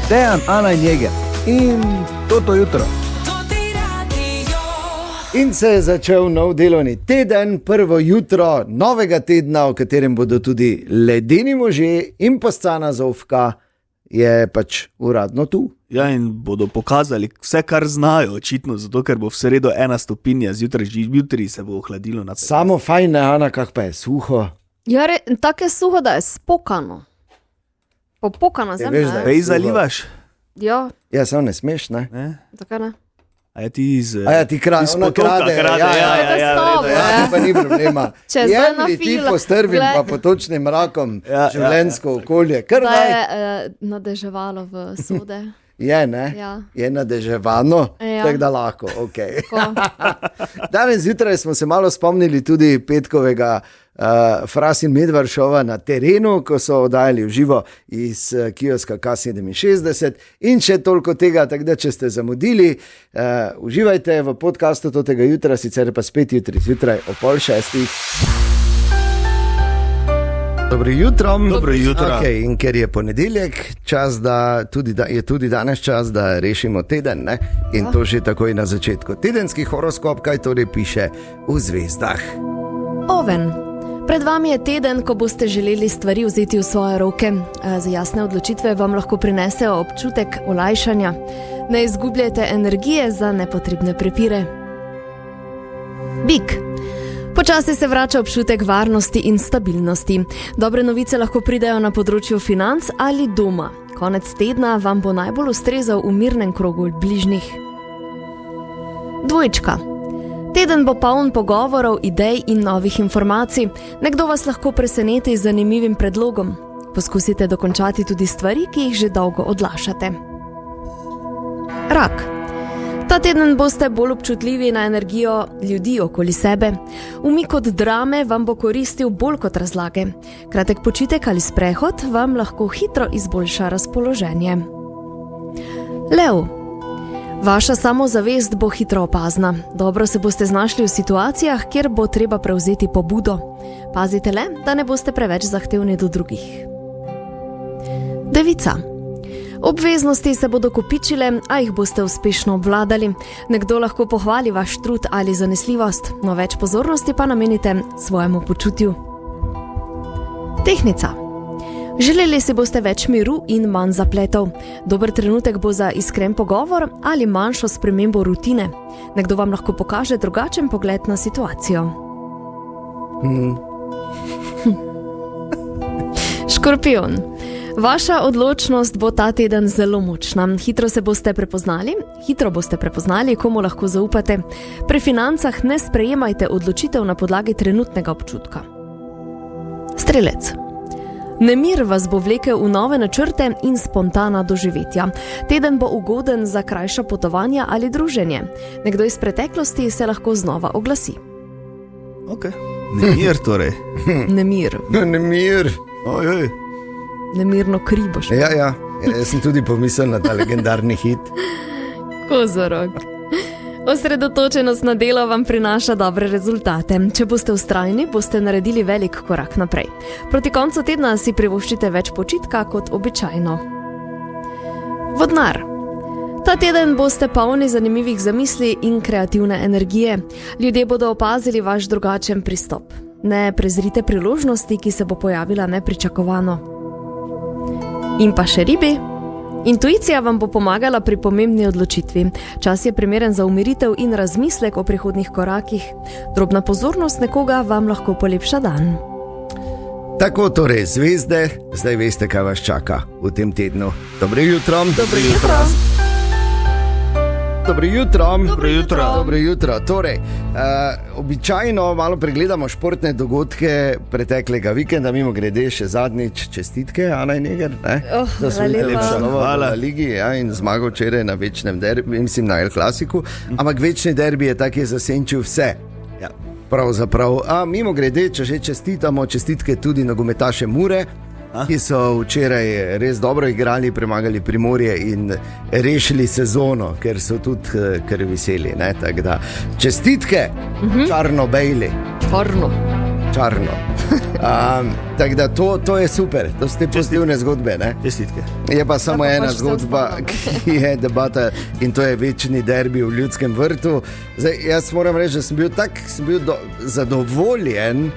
Dejan, Ana in Jeger. In to jutro. In se je začel nov delovni teden, prvo jutro novega tedna, v katerem bodo tudi ledeni možje in postana Zofka je pač uradno tu. Ja, in bodo pokazali vse, kar znajo, očitno, zato ker bo v sredo 1 stopinja, jutri se bo ohladilo naprej. Samo fajn, Ana, kak pa je suho. Ja, tako je suho, da je spokano. Popokana zemlja. Pej zalivaš? Ja. Ja, samo ne smeš, ne? Tako ne. A ja, ti iz potoka krade. Ja, pa ni problema. Jemli ti po strvim pa po točnim mrakom življenjsko okolje. Zdaj je nadeževalo v sode. Je, ne? Ja. Je nadeževano, tako da lahko, ok. Danes zjutraj smo se malo spomnili tudi petkovega Fras in Medvar šova na terenu, ko so oddajali v živo iz kioska K67 in še toliko tega, tako da če ste zamudili, uživajte v podcastu tega jutra, sicer pa spet jutri zjutraj o 5:30. Dobro jutro. Dobro jutro. Okay, in ker je ponedeljek, je tudi danes čas, da rešimo teden, ne? In to že takoj na začetku. Tedenski horoskop, kaj torej piše v zvezdah? Oven. Pred vami je teden, ko boste želeli stvari vzeti v svoje roke. Za jasne odločitve vam lahko prinesejo občutek olajšanja. Ne izgubljajte energije za nepotrebne prepire. Bik. Počasi se vrača občutek varnosti in stabilnosti. Dobre novice lahko pridejo na področju financ ali doma. Konec tedna vam bo najbolj ustrezal v mirnem krogu bližnjih. Dvojčka. Teden bo poln pogovorov, idej in novih informacij. Nekdo vas lahko preseneti z zanimivim predlogom. Poskusite dokončati tudi stvari, ki jih že dolgo odlašate. Rak. Ta teden boste bolj občutljivi na energijo ljudi okoli sebe. Umik od drame vam bo koristil bolj kot razlage. Kratek počitek ali sprehod vam lahko hitro izboljša razpoloženje. Lev. Vaša samozavest bo hitro opazna. Dobro se boste znašli v situacijah, kjer bo treba prevzeti pobudo. Pazite le, da ne boste preveč zahtevni do drugih. Devica. Obveznosti se bodo kopičile, a jih boste uspešno obvladali. Nekdo lahko pohvali vaš trud ali zanesljivost, no več pozornosti pa namenite svojemu počutju. Tehnica. Želeli si boste več miru in manj zapletov. Dober trenutek bo za iskren pogovor ali manjšo spremembo rutine. Nekdo vam lahko pokaže drugačen pogled na situacijo. Škorpijon. Vaša odločnost bo ta teden zelo močna. Hitro boste prepoznali, komu lahko zaupate. Pri financah ne sprejemajte odločitev na podlagi trenutnega občutka. Strelec. Nemir vas bo vlekel v nove načrte in spontana doživetja. Teden bo ugoden za krajša potovanja ali druženje. Nekdo iz preteklosti se lahko znova oglasi. Ok. Nemir torej. Nemir. Nemir. Ojoj. Nemirno kri boš. Ja, jaz sem tudi pomislil na ta legendarni hit. Kozorog. Osredotočenost na delo vam prinaša dobre rezultate. Če boste vztrajni, boste naredili velik korak naprej. Proti koncu tedna si privoščite več počitka kot običajno. Vodnar. Ta teden boste polni zanimivih zamisli in kreativne energije. Ljudje bodo opazili vaš drugačen pristop. Ne prezrite priložnosti, ki se bo pojavila nepričakovano. In pa še ribi. Intuicija vam bo pomagala pri pomembni odločitvi. Čas je primeren za umiritev in razmislek o prihodnjih korakih. Drobna pozornost nekoga vam lahko polepša dan. Tako torej, zvezde, zdaj veste, kaj vas čaka v tem tednu. Dobro jutro. Dobro jutro. Dobro jutro. Dobro jutro. Dobro jutro. Torej, običajno malo pregledamo športne dogodke preteklega vikenda, mimo grede še zadnjič čestitke, Ana in Jeger, za svoje lepša nova v ligi in zmago včeraj na večnem derbi, mislim na El Clasiku, ampak večni derbi je tak, je zasenčil vse. Ja. Pravzaprav, mimo grede, če že čestitamo, čestitke tudi nogometaše Mure, ki so včeraj res dobro igrali, premagali Primorje in rešili sezono, ker so tudi kar veseli, ne? Tako da čestitke, Čarno-bejli. Čarno. čarno. Tako da to je super, to so te pozitivne zgodbe. Ne? Čestitke. Je pa samo ena zgodba, ki je debata, in to je večni derbi v Ljudskem vrtu. Zdaj, jaz moram reči, da sem bil zadovoljen,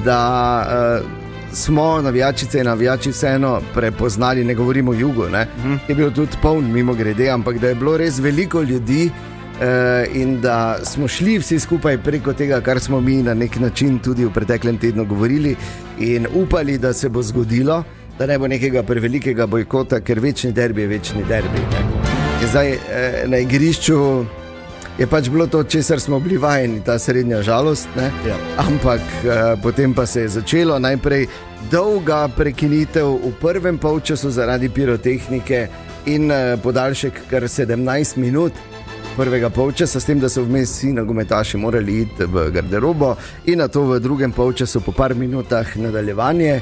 da smo navijačice in navijači vseeno prepoznali, ne govorimo o jugu, ne? Je bil tudi poln mimo grede, ampak da je bilo res veliko ljudi in da smo šli vsi skupaj preko tega, kar smo mi na nek način tudi v preteklem tednu govorili in upali, da se bo zgodilo, da ne bo nekega prevelikega bojkota, ker večni derbi je večni derbi. Ne? Zdaj na igrišču je pač bilo to, česar smo bili vajeni, ta srednja žalost, ne? Ja. Ampak potem pa se je začelo najprej dolga prekinitev v prvem polčasu zaradi pirotehnike in podaljšek kar 17 minut prvega polčasa, s tem, da so vmes vsi nogometaši morali iti v garderobo in na to v drugem polčasu po par minutah nadaljevanje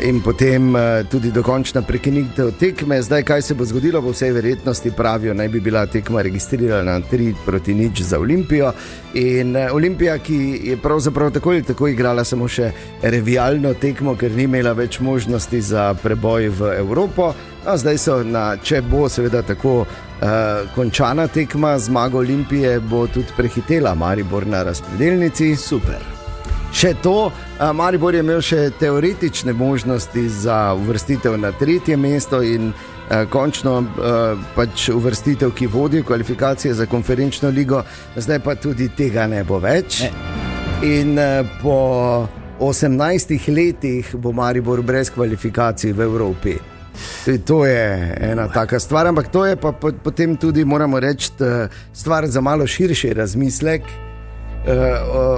in potem tudi dokončna prekinitev tekme. Zdaj, kaj se bo zgodilo, po vsej verjetnosti pravijo, naj bi bila tekma registrirana 3-0 za Olimpijo. In Olimpija, ki je pravzaprav tako ali tako igrala samo še revijalno tekmo, ker ni imela več možnosti za preboj v Evropo. Zdaj so, če bo seveda tako končana tekma, zmago Olimpije bo tudi prehitela Maribor na razpredelnici. Super. Še to, Maribor je imel še teoretične možnosti za uvrstitev na 3. mesto in končno pač uvrstitev, ki vodi v kvalifikacije za konferenčno ligo, zdaj pa tudi tega ne bo več. In po 18 letih bo Maribor brez kvalifikacij v Evropi. To je ena taka stvar, ampak to je pa potem tudi, moramo reči, stvar za malo širši razmislek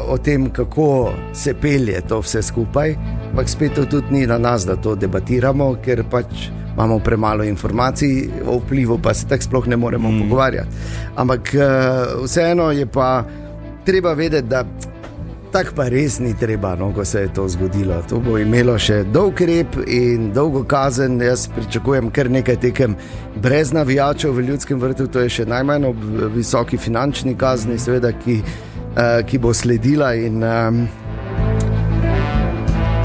o tem, kako se pelje to vse skupaj, ampak spet to tudi ni na nas, da to debatiramo, ker pač imamo premalo informacij, o vplivu pa se tako sploh ne moremo pogovarjati. Ampak vseeno je pa treba vedeti, da tako pa res ni treba, no, ko se je to zgodilo. To bo imelo še dolg rep in dolgo kazen. Jaz pričakujem kar nekaj tekem brez navijačev v Ljudskem vrtu, to je še najmanj ob visoki finančni kazni, seveda, ki bo sledila in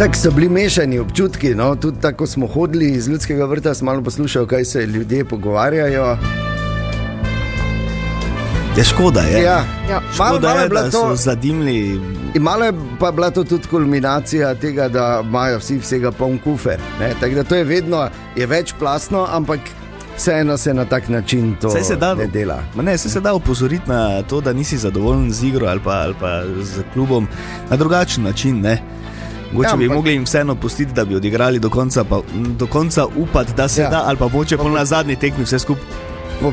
tako so bili mešani občutki, no? Tudi tako smo hodili iz Ljudskega vrta, smo malo poslušali, kaj se ljudje pogovarjajo. Je škoda, je. Ja. Škoda je, da so zadimili. In malo je pa bila to tudi kulminacija tega, da imajo vsi vsega poln kufer. Tako da to je vedno, je večplastno, ampak vseeno se na tak način to ne dela. Se da opozoriti na to, da nisi zadovoljen z igro ali pa z klubom na drugačen način, ne? Mogoče bi mogli jim vseeno pustiti, da bi odigrali do konca upati, da se da, ali pa mogoče na zadnji tekmi vse skupaj.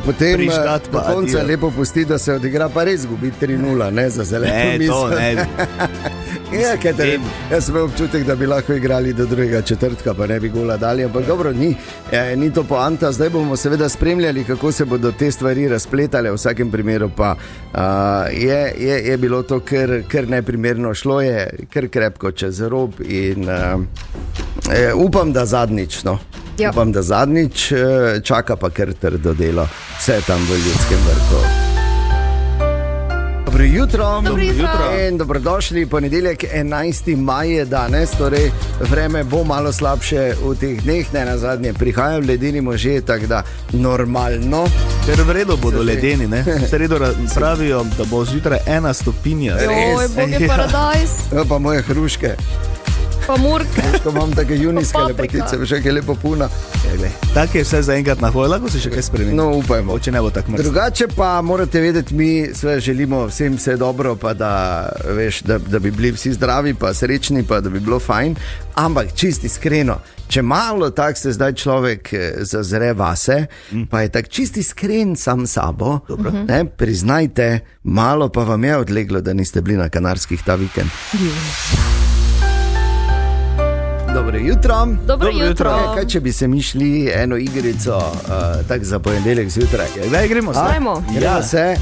Potem do konca lepo pusti, da se odigra, pa res gubi 3-0, ne za zeleno misel. Jaz sem imel občutek, da bi lahko igrali do drugega četrtka, pa ne bi gola dali, ampak dobro, ni to poanta. Zdaj bomo seveda spremljali, kako se bodo te stvari razpletale, v vsakem primeru pa je bilo to kar neprimerno, šlo je kar krepko čez rob in upam, da zadnjič, no. Ja. Upam, da zadnjič, čaka pa kar trdo delo, vse tam v Ljudskem vrtu. Dobro jutro. In dobrodošli, ponedeljek 11. maj je danes, torej vreme bo malo slabše v teh dneh, ne nazadnje prihajajo ledeni možje, tako da normalno. Ker v redu bodo ledeni, ne? V sredo pravijo, da bo zjutraj 1 stopinja. Joj, Bog je paradajz. Pa moje hruške. Pa murke. Ko imam take junijske lepotice, še kaj lepo puna. Tako je vse zaenkrat na hoji, lahko se še kaj spremeni. No, upajmo. Če ne bo tako mrzlo. Drugače pa morate vedeti, mi sve želimo vsem vse dobro, pa da bi bili vsi zdravi, pa srečni, pa da bi bilo fajn. Ampak čisti iskreno, če malo tak se zdaj človek zazre vase, pa je tak čisti iskren sam sabo, ne, priznajte, malo pa vam je odleglo, da niste bili na Kanarskih ta vikend. Dobro jutro. Kaj, če bi se mi šli eno igrico tak za ponedeljek zjutraj? Daj, gremo se. Gremo se.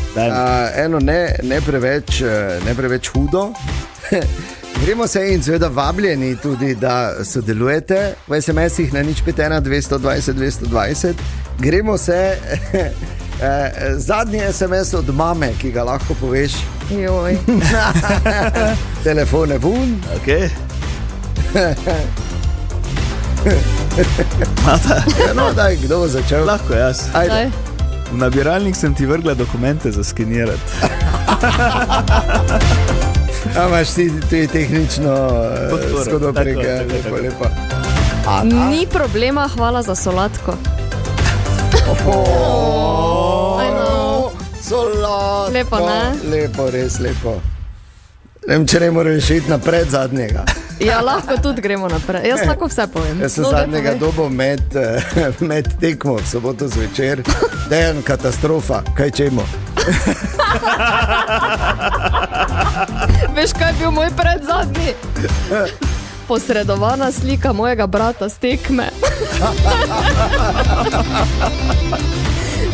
Eno ne preveč hudo. Gremo se in seveda vabljeni tudi, da sodelujete v SMS-ih na 051 220 220. Gremo se zadnji SMS od mame, ki ga lahko poveš. Joj. Telefone vun. Okay. No, daj, kdo bo začel? Lahko jaz. Ajde. V nabiralnik sem ti vrgla dokumente za skenirati. Imaš ti tudi tehnično skodo prek, lepo. Ni problema, hvala za solatko. Solatko. Lepo, ne? Lepo, res lepo. Če ne moraš iti napred zadnjega. Ja, lahko tudi gremo naprej. Jaz lahko vse povem. Jaz sem zadnjega dobo med tekmo v soboto zvečer. Dejan, katastrofa, kaj čemo? Veš, kaj je bil moj predzadnji? Posredovana slika mojega brata z tekme.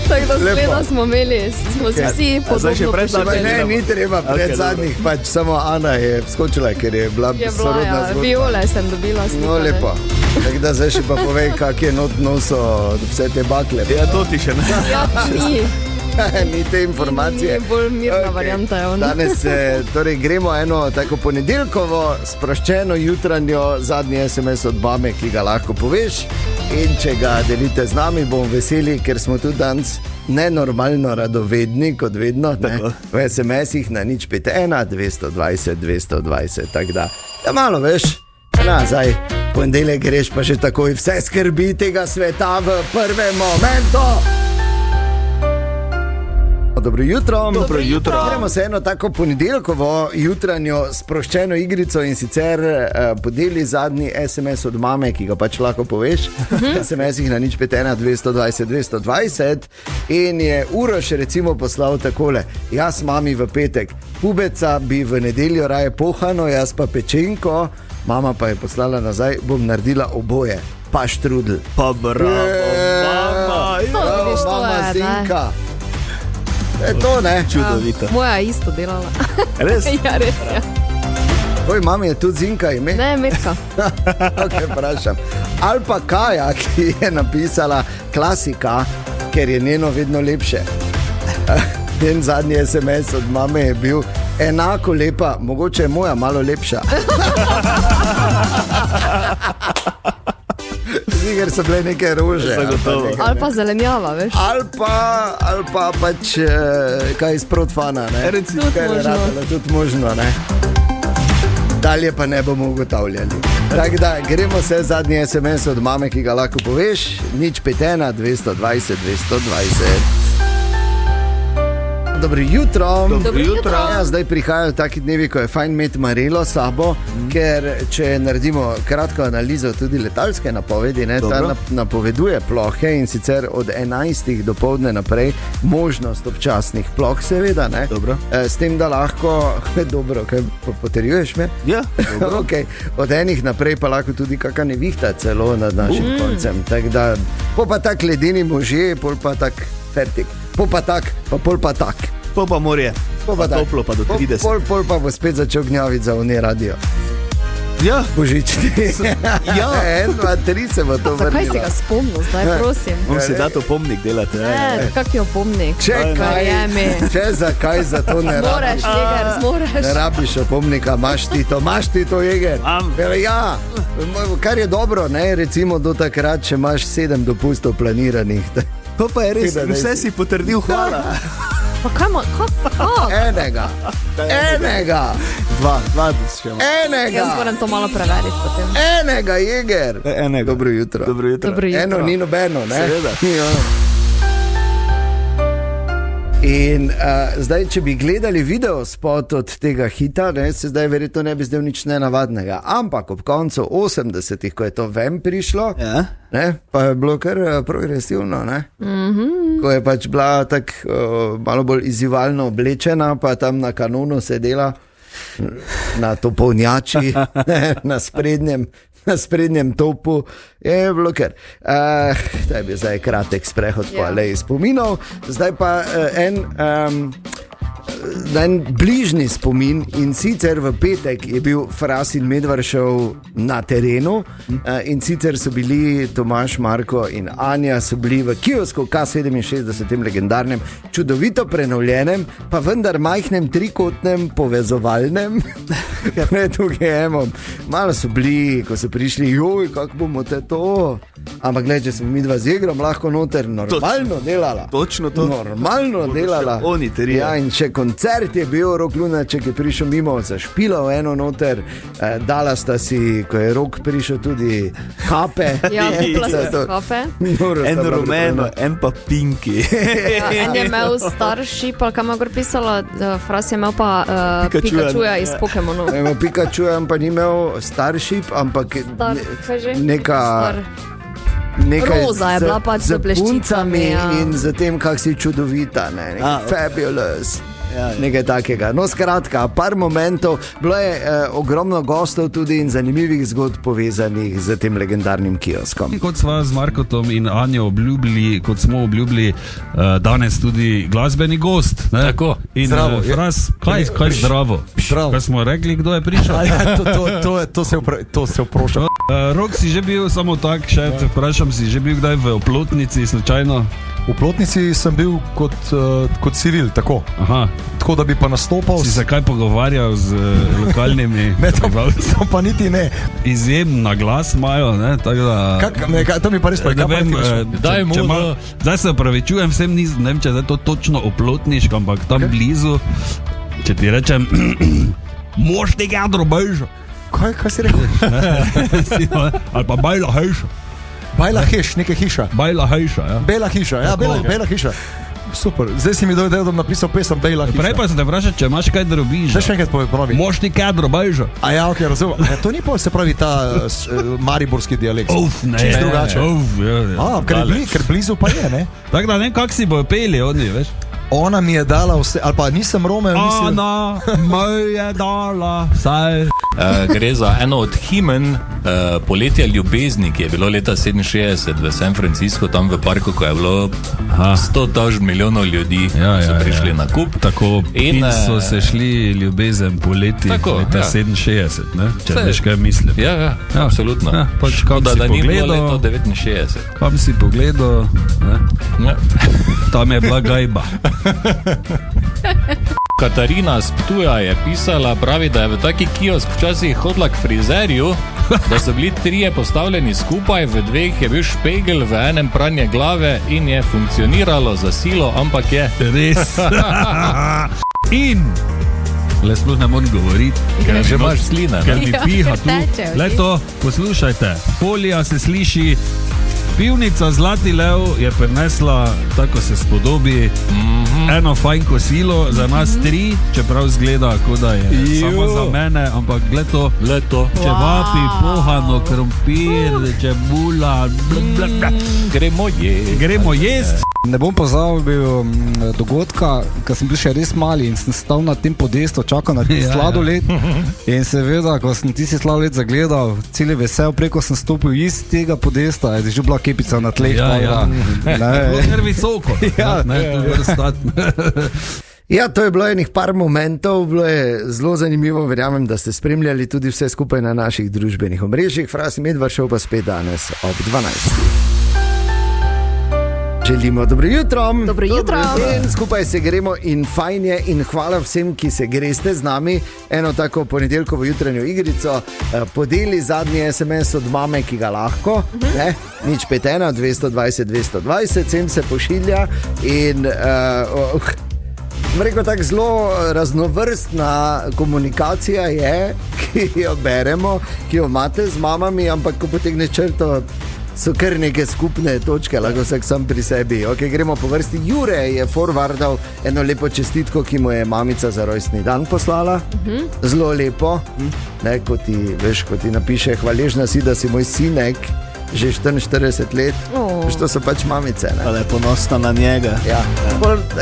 Tako da skleda smo imeli, smo si vsi podobno pošli. Ne, ni treba pred zadnjih, pač samo Ana je skočila, ker je bila sorodna zgodba. Viole sem dobila slika. No, lepo. Tako da zdaj še pa povej, kak je noso vse te bakle. Ja, to ti še ne. Ja, ni. Ni te informacije. Ni bolj mirna varianta je ona. Danes torej gremo eno tako ponedeljkovo, sproščeno jutranjo zadnji SMS od mame, ki ga lahko poveš. In če ga delite z nami, bomo veseli, ker smo tudi danes nenormalno radovedni, kot vedno, ne? V SMS-ih na 051 220 220. Tako da malo veš, zdaj ponedeljek greš pa že takoj vse skrbi tega sveta v prvem momentu. Dobro jutro. Dobro jutro. Gremo se eno tako ponedeljkovo jutranjo sproščeno igrico in sicer podeli zadnji SMS od mame, ki ga pač lahko poveš. SMS-ih na 051 220 220 in je Uroš recimo poslal takole: jaz mami v petek, pubeca bi v nedeljo raje pohano, jaz pa pečenko. Mama pa je poslala nazaj, bom naredila oboje, pa štrudl. Pa bravo, mama. Mama Zinka. Je to, ne? Čudovito. Moja isto delala. Res? Ja, res, ja. Tvoj mami je tudi Zinka ime? Ne, Metka. Ok, vprašam. Ali pa Kaja, ki je napisala klasika, ker je njeno vedno lepše. Njen zadnji SMS od mame je bil enako lepa, mogoče je moja malo lepša. Ziger so bile neke rože. Ali pa zelenjava, veš. Ali pa pač kaj iz protfana, ne? Recimo, tudi možno, ne? Dalje pa ne bomo ugotavljali. Tako da, gremo se zadnji SMS od mame, ki ga lahko poveš. 051 220 220. Dobro jutro. Dobro jutro. Ja, zdaj prihajajo taki dnevi, ko je fajn imeti marelo s sabo, ker če naredimo kratko analizo tudi letalske napovedi, ne, ta napoveduje plohe in sicer od 11 do povdne naprej možnost občasnih ploh, seveda. Ne. S tem, da lahko, dobro, kaj potrjuješ me? Ja, okay. Od enih naprej pa lahko tudi kakšna nevihta celo nad našim koncem. Tak da, pa tak ledeni možje, pol pa tak fertik. Pol pa tak, pa pol pa tak. Pol pa morje, pa toplo pa do 30. Pol pa bo spet začel gnjaviti za oni radio. Ja. Božični. Ja. 1, 2, 3 se bo to vrnilo. Zakaj si ga spomnil zdaj, prosim? Bom si dati opomnik delati. Ne, kak je opomnik? Če zakaj za to ne rabiš? Zmoreš. Ne rabiš opomnika, imaš ti to, Jeger. Ja, kar je dobro, ne, recimo do takrat, če imaš 7 dopustov planiranih. To pa je res, vse si potrdil, hvala. Pa kaj ima, kako? Enega. Dva še ima. Enega. Jaz moram to malo preveriti potem. Enega, Jeger. Enega. Dobro jutro. Dobro jutro. Eno ni nobeno, ne? Seveda. Ja. In zdaj, če bi gledali video spot od tega hita, ne, se zdaj verjetno ne bi zdel nič nenavadnega. Ampak ob koncu 80-ih, ko je to ven prišlo, ne, pa je bilo kar progresivno, ne? Ko je pač bila tako malo bolj izzivalno oblečena, pa tam na kanonu sedela, na topovnjači, na sprednjem topu, je bilo kar. To je bil zdaj kratek sprehod po aleji spominov. Zdaj pa en bližnji spomin, in sicer v petek je bil Fras in Medvaršev na terenu, in sicer so bili Tomaž, Marko in Anja so bili v kiosku K67, tem legendarnem, čudovito prenovljenem, pa vendar majhnem trikotnem povezovalnem pred UGM-om. Malo so bili, ko so prišli, joj, kako bomo te to, ampak gledaj, če smo mi dva z igrom lahko noter normalno delala. Točno to. Normalno delala. Oni trije. Ja, in še koncert je bil, Rok Lunaček je prišel mimo, zašpilal eno noter, dala sta si, ko je Rok prišel, tudi kape. Ja, kupila sta si kape. En rumeno, en pa pinki. Ja, en je imel Starship, ali kam je gor pisalo, Fras je imel pa Pikachuja iz Pokemonov. Imel Pikachuja, pa ni imel Starship, ampak neka... Roza je bila pač z bleščicami, ja. In z tem, kak si čudovita, fabulous. Ja. Nekaj takega. No, skratka, par momentov, bilo je ogromno gostov tudi in zanimivih zgodb povezanih z tem legendarnim kioskom. Kot sva z Markotom in Anjo obljubili, kot smo obljubili, danes tudi glasbeni gost. Ne? Tako. In zdravo. Fras, kaj zdravo? Kaj smo rekli, kdo je prišel? To se vprašam. Rok si že bil, samo tak, še te vprašam, si že bil kdaj v Oplotnici, slučajno? V Plotnici sem bil kot civil, tako. Aha. Tako da bi pa nastopal. Si se kaj pogovarjal z lokalnimi prebivalci? To pa niti ne. Izjemen glas imajo, ne? To mi pa res pravi. Zdaj se opravičujem, vsem ne vem, če je to točno Oplotniško, ampak tam blizu, če ti rečem, mož tega drobejža. Kaj si rekel? Ali pa bajla hejša. Bajla hiš, neka hiša. Bajla hiša, ja. Bela hiša, ja, bela hiša. Super, zdaj si mi da bom napisal pesem Bela hiša. Prej pa se te vprašal, če imaš kaj drobiža. Zdaj še enkrat ponovi. Moš ti kaj drobejža. A ja, ok, razumem. To ni pa se pravi ta mariborski dialekt. Ne. Čisto drugače. Ker blizu pa je, ne? Tako da ne, kak si bojo peli oni, veš. Ona mi je dala vse, ali pa nisem Romeo, mislim. Ona mi je dala vse. Gre za eno od himen Poletja ljubezni, ki je bilo leta 67 v San Francisco, tam v parku, ko je bilo 100 milijonov ljudi, so prišli na kup. Tako, in so se šli ljubezen poleti leta 67, ne? Če veš, kaj mislim. Ja, absolutno. Ja, pač kam da si ni bilo pogledal, leto 69. kam si pogledal, ne? Ja. Tam je bila gajba. Katarina z Ptuja je pisala, pravi, da je v taki kiosk včasih hodila k frizerju, da so bili trije postavljeni skupaj, v dveh je bil špegel, v enem pranje glave in je funkcioniralo za silo, ampak je. Res. In le sploh ne morem govoriti, ker že imaš sline. Ker mi piha tu. Leto, poslušajte, Polija se sliši. Pivnica Zlati lev je prinesla, tako se spodobi, eno fajn kosilo za nas tri, čeprav zgleda, kot da je samo za mene, ampak leto, čevapi, pohano, krompir, čebula, gremo jest. Ne bom pozabil dogodka, ker sem bil še res mali in sem stal na tem podestu, čakal na sladoled. In seveda, ko sem tisti sladoled zagledal, cel vesel, preko sem stopil iz tega podesta, je že bila kepica na tleh. Ker visoko. Ja, to je bilo enih par momentov, bilo je zelo zanimivo, verjamem, da ste spremljali tudi vse skupaj na naših družbenih omrežjih. Fras in Medvaršev pa spet danes ob 12. Želimo dobro jutro. Dobro jutro. Skupaj se gremo in fajn je in hvala vsem, ki se greste z nami. Eno tako ponedeljkovo jutranjo igrico. Podeli zadnji SMS od mame, ki ga lahko. Nič 51 220 220, sem se pošilja in rekel tako zelo raznovrstna komunikacija je, ki jo beremo, ki jo imate z mamami, ampak ko potegne črto, so kar neke skupne točke, lahko vsak sam pri sebi. Ok, gremo po vrsti. Jure je forwardal eno lepo čestitko, ki mu je mamica za rojstni dan poslala. Zelo lepo. Ne, ko ti napiše, hvaležna si, da si moj sinek, že 44 let. To so pač mamice. Ale ponosna na njega. Ja.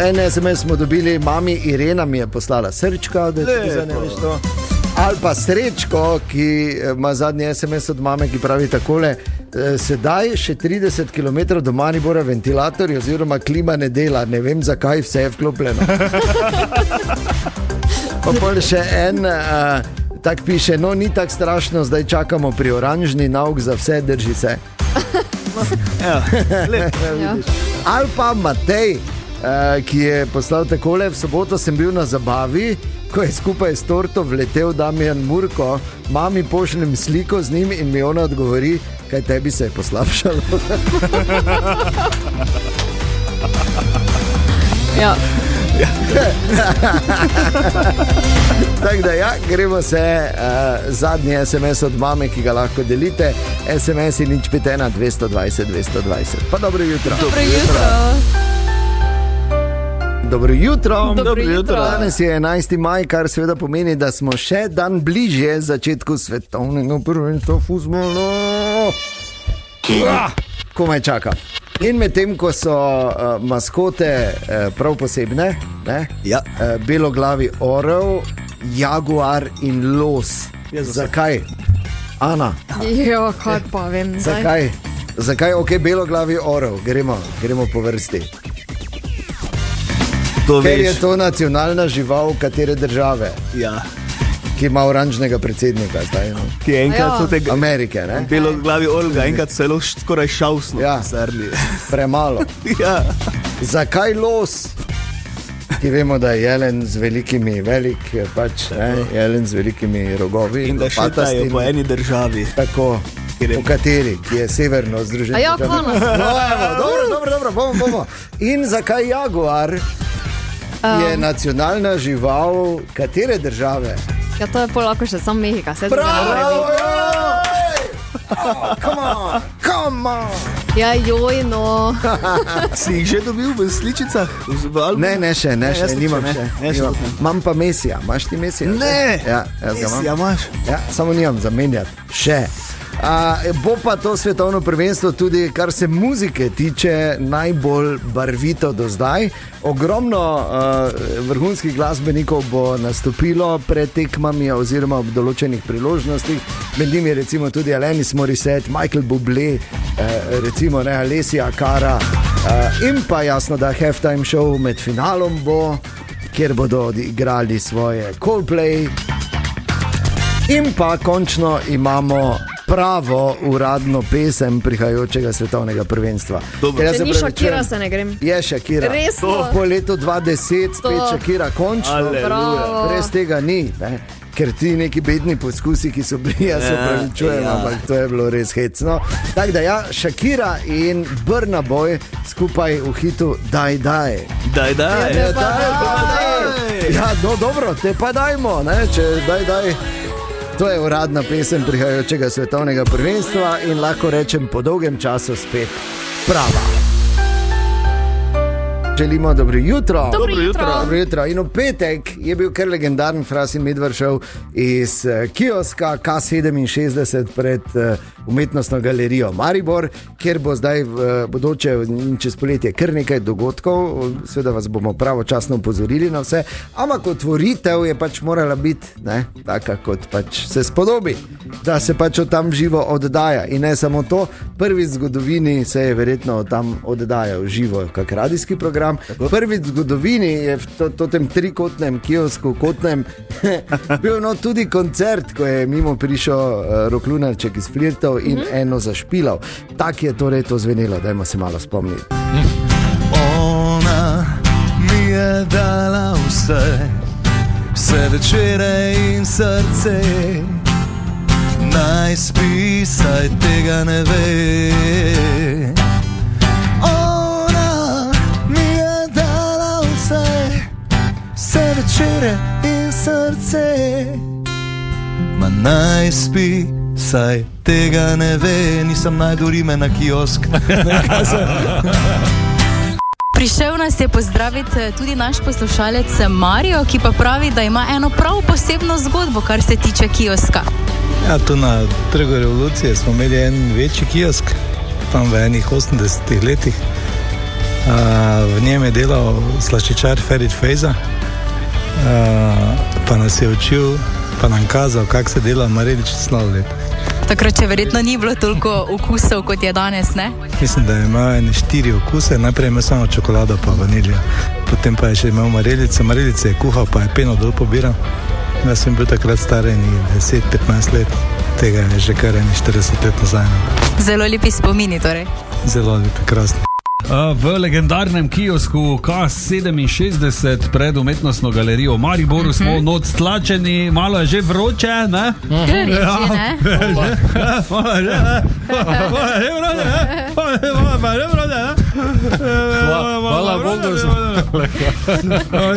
En SMS smo dobili, mami Irena mi je poslala srčka, da ti zanimiš to. Ali pa Srečko, ki ima zadnji SMS od mame, ki pravi takole: sedaj še 30 km do Maribora ventilatorji oziroma klima ne dela, ne vem zakaj, vse je vklopljeno. Pa pol še en, tak piše, no ni tako strašno, zdaj čakamo pri oranžni nauk za vse, drži se. Ali pa Matej, ki je poslal takole, v soboto sem bil na zabavi, ko je skupaj s torto vletel Damjan Murko, mami pošljem sliko z njim in mi ona odgovori, kaj tebi se je poslabšalo. Ja. Tako da ja, gremo se zadnji SMS od mame, ki ga lahko delite. SMS je 051 220 220. Pa dobro jutro. Dobro jutro. Dobro jutro. Dobro jutro. Danes je 11. maj, kar seveda pomeni, da smo še dan bližje začetku svetovnega prvenstva fuzbola. Komaj čaka. In medtem, ko so maskote prav posebne, ne? Ja. Beloglavi orel, jaguar in los. Zakaj? Ana? Jo, kaj pa vem. Zakaj? Ok, beloglavi orel, gremo po vrsti. Ker je to nacionalna žival katere države? Ja. Ki ima oranžnega predsednika zdaj, no? Ki je enkrat od tega Amerike, ne? beloglavi Olga, enkrat celo skoraj šausno. Ja. Premalo. Ja. Zakaj los? Ki vemo, da je jelen z velikimi, jelen z velikimi rogovi. In da šetajo po eni državi. Tako, po kateri, ki je severno združen. A ja, kono. No, evo, dobro, bomo. In zakaj jaguar je nacionalna žival katere države? Ja, to je pol lahko še sam Mehika. Bravo! Come on! Ja, joj, no. Si jih že dobil v sličicah? Ne, še, nimam še. Imam pa Mesija, imaš ti Mesija? Ne, ja, Mesija imaš. Ja, samo nimam zamenjati, še. Bo pa to svetovno prvenstvo tudi, kar se muzike tiče, najbolj barvito do zdaj. Ogromno vrhunskih glasbenikov bo nastopilo pred tekmami oziroma ob določenih priložnostih. Med njimi recimo tudi Alanis Morissette, Michael Bublé, recimo Alessia Cara in pa jasno, da halftime show med finalom bo, kjer bodo igrali svoje Coldplay. In pa končno imamo pravo uradno pesem prihajajočega svetovnega prvenstva. Če ni Shakira, se ne grem. Je Shakira. Resno? Po letu 2010 spet Shakira, končno. Brez tega ni, ne? Ker ti neki bedni poskusi, ki so bili, jaz se pravičujem, ampak to je bilo res hecno. Tako da ja, Shakira in Burna Boy skupaj v hitu Daj. Ja, no dobro, te pa dajmo, ne? Če daj. To je uradna pesem prihajajočega svetovnega prvenstva in lahko rečem po dolgem času spet prava. Želimo dobro jutro. Dobro jutro. In v petek je bil kar legendaren Frasin Medvard šel iz kioska K67 pred umetnostno galerijo Maribor, kjer bo zdaj bodoče in čez poletje kar nekaj dogodkov. Seveda vas bomo pravočasno opozorili na vse, ampak otvoritev je pač morala biti, ne, taka kot pač se spodobi, da se pač od tam živo oddaja. In ne samo to, prvič v zgodovini se je verjetno tam oddajal živo kak radijski program. Prvič v zgodovini je v tem trikotnem kiosku kotnem bil tudi koncert, ko je mimo prišel Rok Lunarček iz Flirtov in eno zašpilal. Tak je torej to zvenelo, dajmo se malo spomniti. Ona mi je dala vse večere in srce, naj spi, saj tega ne ve. Vse večere in srce, ma naj spi, saj tega ne ve. Nisem najdel rime na kiosk. Prišel nas je pozdraviti tudi naš poslušalec Mario, ki pa pravi, da ima eno prav posebno zgodbo, kar se tiče kioska. Ja, tu na Trgu Revolucije smo imeli en večji kiosk, tam v enih 80 letih. V njem je delal slaščičar Ferit Fejza, pa nas je učil, pa nam kazal, kako se dela marelič sladoled. Takrat še verjetno ni bilo toliko okusov, kot je danes, ne? Mislim, da imajo 4 okuse, najprej ima samo čokolado pa vanilija, potem pa je še imel marelice je kuhal, pa je peno dol pobiral. Jaz sem bil takrat staren 10-15 let, tega je že kar 40 let nazaj. Zelo lepi spomini torej. Zelo lepi, krasni. V legendarnem kiosku K67 pred umetnostno galerijo v Mariboru smo noč tlačeni, malo je že vroče, ne? Hvala Bogu.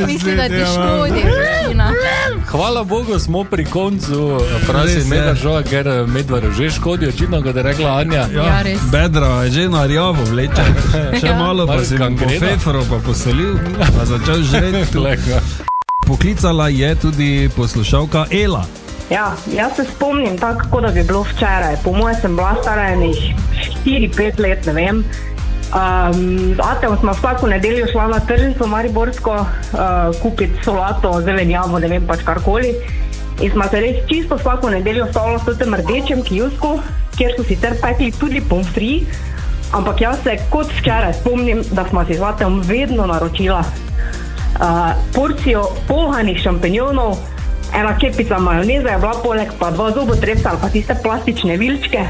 Mislim, da ti škodi. Hvala Bogu smo pri koncu frasi Medvaržova, ker Medvaru že škodi, očitno, kot je rekla Anja. Ja, res. Bedra je že na rjavo vleče. Še malo pa si po fefro pa posolil, pa začel žreti. Poklicala je tudi poslušalka Ela. Ja, jaz se spomnim tako, da bi bilo včeraj. Po moje sem bila stara 4-5 let, ne vem. Atem smo vsako nedeljo šla na tržnico Mariborsko kupiti solato, zelenjavo, ne vem pač karkoli. In smo se res čisto vsako nedeljo stavila v tem rdečem kiosku, kjer so sicer pekli tudi pomfri. Ampak jaz se kot včeraj spomnim, da smo si zlatem vedno naročila porcijo pohanih šampinjonov, ena kepica majoneze je bila poleg, pa 2 zobotrebca ali pa tiste plastične vilčke,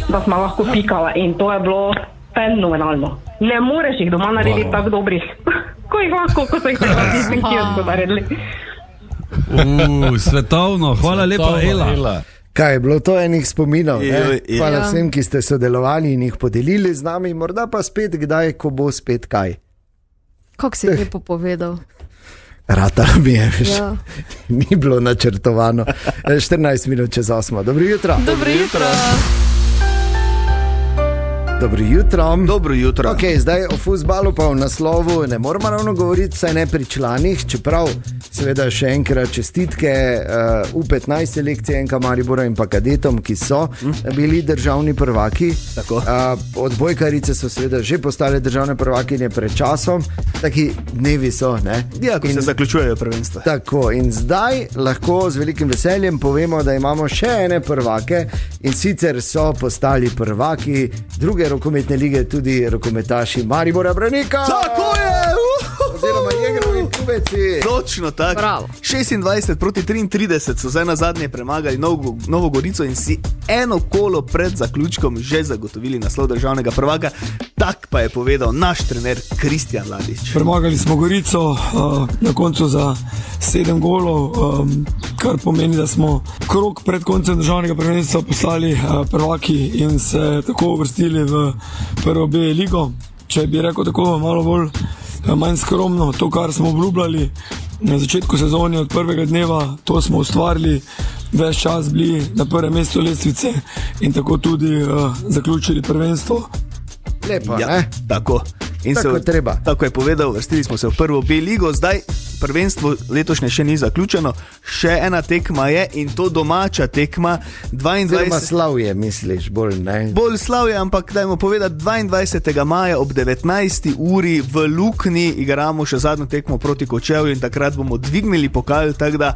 da smo lahko pikala in to je bilo fenomenalno. Ne moreš jih doma narediti tako dobrih, ko jih lahko, ko so jih treba tistim kiosku naredili. Svetovno, hvala lepa Ela. Kaj je bilo to enih spominov? Hvala vsem, ki ste sodelovali in jih podelili z nami, morda pa spet kdaj, ko bo spet kaj. Kako si lepo povedal? Ratalo mi je, veš, ni bilo načrtovano. 14 minut čez 8. Dobro jutro. Dobro jutro. Dobro jutro. Dobro jutro. Ok, zdaj o fuzbalu pa v naslovu ne moramo ravno govoriti, saj ne pri članih, čeprav seveda še enkrat čestitke U15 selekcije NK Maribora in pa kadetom, ki so bili državni prvaki. Odbojkarice so seveda že postale državne prvakinje pred časom, taki dnevi so, ne? Ja, ko se zaključujejo prvenstva. Tako, in zdaj lahko z velikim veseljem povemo, da imamo še ene prvake in sicer so postali prvaki druge rokometne lige, tudi rokometaši Maribora Branika. Tako je! Oziroma Jegerovi pubeci. Točno tako. Bravo. 26-33 so zdaj na zadnje premagali Novo Gorico in si eno kolo pred zaključkom že zagotovili naslov državnega prvaka. Tak pa je povedal naš trener Kristjan Ladič. Premagali smo Gorico na koncu za 7 golov, kar pomeni, da smo krog pred koncem državnega prvenstva postali prvaki in se tako uvrstili v prvo B ligo. Če bi rekel tako malo bolj manj skromno, to, kar smo obljubljali na začetku sezone od prvega dneva, to smo ustvarili, ves čas bili na prvem mestu lestvice in tako tudi zaključili prvenstvo. Lepo, ja, ne? Tako. In tako treba. Tako je povedal, vrstili smo se v prvo B ligo, zdaj prvenstvo letošnje še ni zaključeno, še ena tekma je in to domača tekma. Oziroma slavje, misliš, bolj ne? Bolj slavje, ampak dajmo povedati, 22. maja ob 19. uri v Lukni igramo še zadnjo tekmo proti Kočevju in takrat bomo dvignili pokal, tako da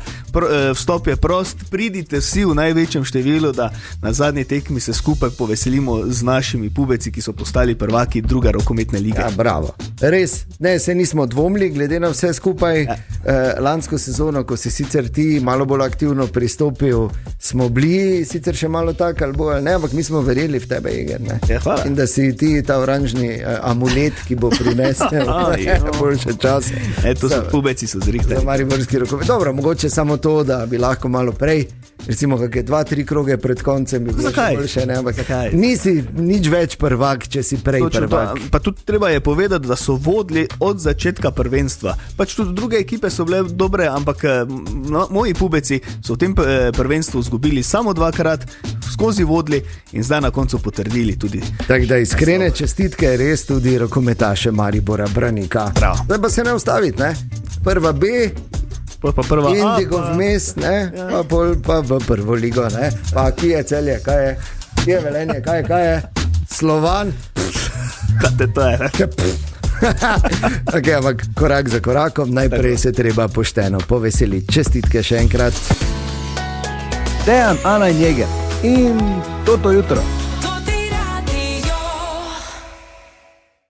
vstop je prost, pridite vsi v največjem številu, da na zadnji tekmi se skupaj poveselimo z našimi pubeci, ki so postali prvaki druge rokometne lige. Ja, bravo. Res, ne, se nismo dvomili, glede na vse skupaj. Lansko sezono, ko si sicer ti malo bolj aktivno pristopil, smo bili sicer še malo tak ali bolj, ne, ampak mi smo verjeli v tebe, Eger, ne? Ja, hvala. In da si ti ta oranžni amulet, ki bo prinesel boljše čase. Eto so pubeci so zrihtali. Za mariborski rokomet. Dobro, mogoče samo to, da bi lahko malo prej, recimo kakšne 2-3 kroge pred koncem bi bilo še boljše, ne, ampak nisi nič več prvak, če si prej prvak. Pa tudi treba je povedati, da so vodili od začetka prvenstva. Pač tudi druge ekipe so bile dobre, ampak moji pubeci so v tem prvenstvu izgubili samo 2-krat, skozi vodili in zdaj na koncu potrdili tudi. Tako da iskrene čestitke res tudi rokometaše Maribora Branika. Bravo. Zdaj pa se ne ustaviti, ne? Prva B, pa prva Indigo vmes, ne? Ja. Pa v prvo ligo, ne? Pa kje je Celje, kaj je? Kje je Velenje, kaj je? Slovan? Kaj te to je? Okay, ampak korak za korakom, najprej se treba pošteno poveseliti. Čestitke še enkrat. Dejan, Ana in Jeger, in toto jutro.